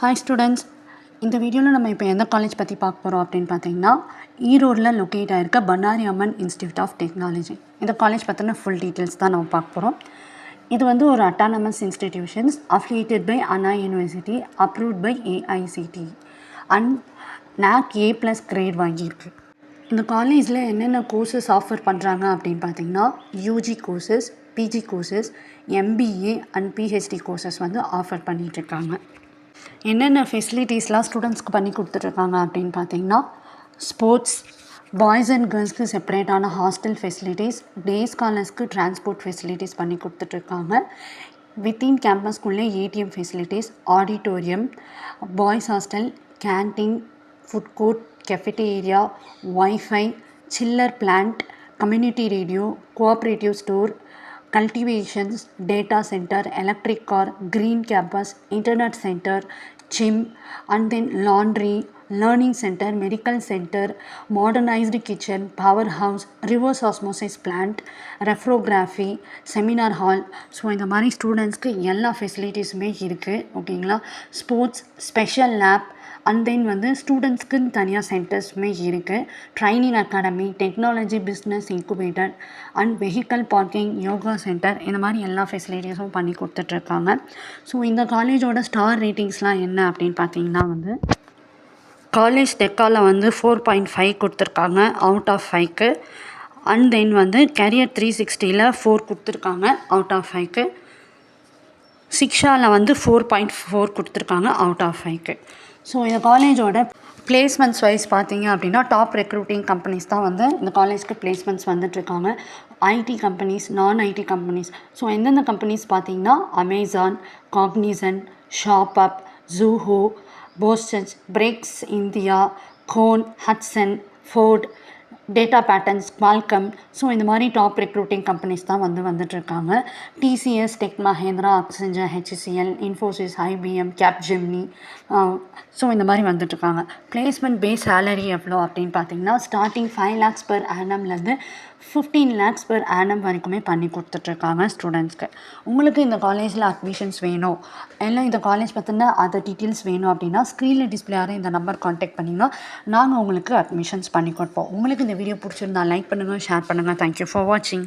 Hi students, இந்த வீடியோவில் நம்ம இப்போ எந்த காலேஜ் பற்றி பார்க்க போகிறோம் அப்படின்னு பார்த்தீங்கன்னா, ஈரோடில் லொக்கேட் ஆகிருக்க Bannari Amman institute of technology. இந்த காலேஜ் பற்றின ஃபுல் டீட்டெயில்ஸ் தான் நம்ம பார்க்க போகிறோம். இது வந்து ஒரு autonomous institutions affiliated by Anna university, approved by AICTE and NAC A+ grade வாங்கியிருக்கு. இந்த காலேஜில் என்னென்ன கோர்சஸ் ஆஃபர் பண்ணுறாங்க அப்படின்னு பார்த்தீங்கன்னா, UG courses, PG courses, MBA and PhD courses வந்து ஆஃபர் பண்ணிகிட்ருக்காங்க. என்னென்ன ஃபெசிலிட்டிஸ்லாம் ஸ்டூடெண்ட்ஸ்க்கு பண்ணி கொடுத்துட்ருக்காங்க அப்படின்னு பார்த்தீங்கன்னா, ஸ்போர்ட்ஸ், பாய்ஸ் அண்ட் கேர்ள்ஸ்க்கு செப்பரேட்டான ஹாஸ்டல் ஃபெசிலிட்டிஸ், டே ஸ்காலர்ஸ்க்கு டிரான்ஸ்போர்ட் ஃபெசிலிட்டிஸ் பண்ணி கொடுத்துட்ருக்காங்க. வித்தின் கேம்பஸ்குள்ளே ATM facilities, auditorium, boys hostel, canteen, food court, cafeteria, wifi, chiller plant, community radio, cooperative store, cultivations, data centre, electric car, green campus, internet center, gym, and then laundry, learning center, medical center, modernized kitchen, powerhouse, reverse osmosis plant, refrography, seminar hall. So இந்த மாதிரி ஸ்டூடெண்ட்ஸ்க்கு எல்லா ஃபெசிலிட்டிஸுமே இருக்குது. ஓகேங்களா? Sports, special lab, and then வந்து ஸ்டூடெண்ட்ஸ்க்குன்னு தனியாக சென்டர்ஸுமே இருக்குது. Training academy, technology business incubator and vehicle parking, yoga centre, இந்த மாதிரி எல்லா ஃபெசிலிட்டிஸும் பண்ணி கொடுத்துட்ருக்காங்க. ஸோ இந்த காலேஜோட ஸ்டார் ரேட்டிங்ஸ்லாம் என்ன அப்படின்னு பார்த்தீங்கன்னா வந்து, காலேஜ் டெக்காவில் வந்து 4.5 கொடுத்துருக்காங்க அவுட் ஆஃப் 5க்கு. அண்ட் தென் வந்து கேரியர் 360ல் 4 கொடுத்துருக்காங்க அவுட் ஆஃப் 5க்கு. சிக்ஷாவில் வந்து 4.4 கொடுத்துருக்காங்க அவுட் ஆஃப் 5க்கு. ஸோ இந்த காலேஜோட பிளேஸ்மெண்ட்ஸ் வைஸ் பார்த்தீங்க அப்படின்னா, டாப் ரெக்ரூட்டிங் கம்பெனிஸ் தான் வந்து இந்த காலேஜ்க்கு பிளேஸ்மெண்ட்ஸ் வந்துட்டுருக்காங்க. IT companies, non IT companies. So எந்தெந்த கம்பெனிஸ் பார்த்தீங்கன்னா, அமேசான், காக்னிசன்ட், ஷாப்அப், ஜூஹோ, போஸ்டன்ஸ், Brakes India, Kone, Hatsun, Ford, Data Patterns, Qualcomm. So இந்த மாதிரி டாப் ரெக்ரூட்டிங் கம்பெனிஸ் தான் வந்துட்டுருக்காங்க. TCS, Tech Mahindra, Accenture, HCL, Infosys, IBM, Capgemini. So இந்த மாதிரி வந்துட்டுருக்காங்க. பிளேஸ்மெண்ட் பேஸ் சேலரி எவ்வளோ அப்படின்னு பார்த்தீங்கன்னா, ஸ்டார்டிங் 5 lakhs per annumலேருந்து 15 lakhs per annum வரைக்குமே பண்ணி கொடுத்துட்ருக்காங்க ஸ்டூடெண்ட்ஸ்க்கு. உங்களுக்கு இந்த காலேஜில் அட்மிஷன்ஸ் வேணும், இல்லை இந்த காலேஜ் பற்றின அதர் டீட்டெயில்ஸ் வேணும் அப்படின்னா, ஸ்க்ரீனில் டிஸ்பிளே ஆகிற இந்த நம்பர் கான்டாக்ட் பண்ணிங்கன்னா நாங்கள் உங்களுக்கு அட்மிஷன்ஸ் பண்ணி கொடுப்போம். உங்களுக்கு இந்த வீடியோ பிடிச்சிருந்தா லைக் பண்ணுங்கள், ஷேர் பண்ணுங்கள். தேங்க்யூ ஃபார் வாட்சிங்.